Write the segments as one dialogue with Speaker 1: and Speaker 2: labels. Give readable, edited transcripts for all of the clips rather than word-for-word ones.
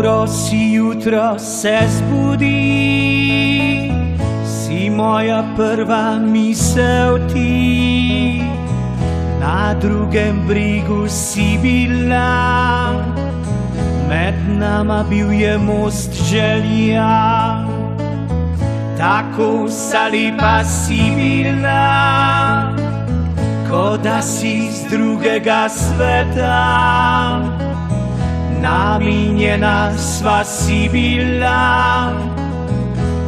Speaker 1: Dobro si jutro se zbudi, si moja prva misel ti. Na drugem brigu si bila, med nama bil je most želja. Tako lepa si bila, kot da si z drugega sveta. Namenjena sva si bila,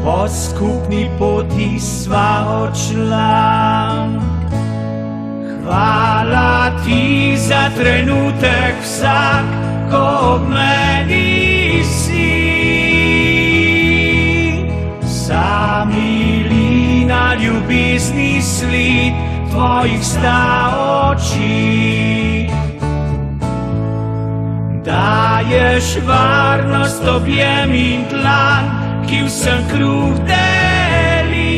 Speaker 1: po skupni poti sva odšla. Hvala ti za trenutek vsak, ko ob meni si. Za milina ljubezni sled tvojih sta oči. Daješ varnost, objem in dlan, ki vsem kruh deli.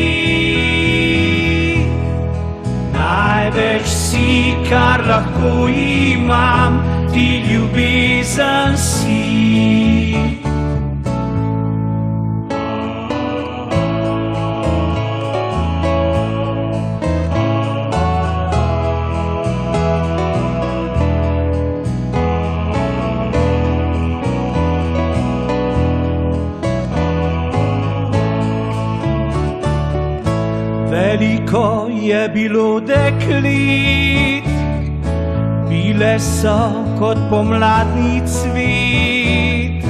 Speaker 1: Največ si, kar lahko imam, ti ljubezen si. Veliko je bilo deklet, bile so kot pomladni cvet,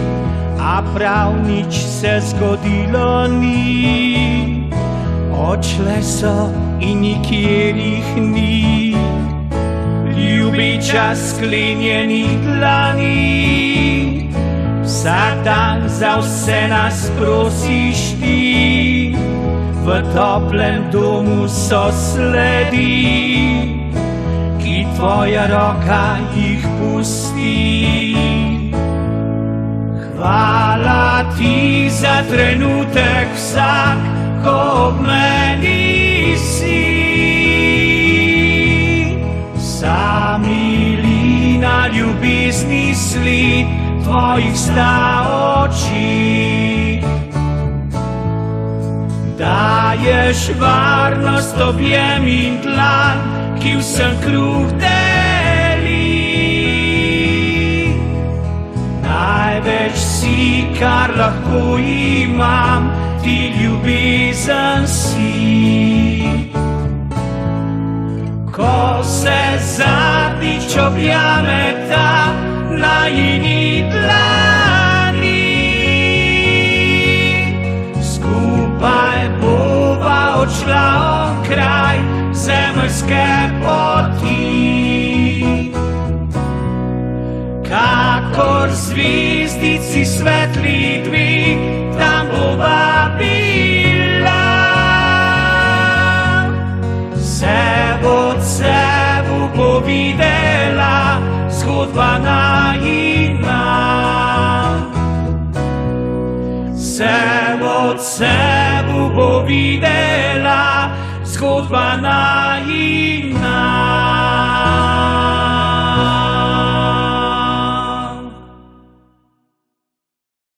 Speaker 1: a prav nič se zgodilo ni. Odšle so in nikjer jih ni, ljubeča sklenjenih dlani. Vsak dan za vse nas prosiš ti, v toplem domu so sledi, ki tvoja roka jih pusti. Hvala ti za trenutek vsak, ko ob meni si. Za milina ljubezni sled tvojih sta oči. Daješ varnost, objem in dlan, ki vsem kruh deli. Največ si, kar lahko imam, ti ljubezen si. Ko se zadnjič objameta najini dlani, skupaj bova odšla onkraj zemeljske poti. Kakor zvezdici svetli dvig, tam bova bila. Sebu od sebu bo videla zgodba najina. Sebu od sebu bo videla zgodba najina.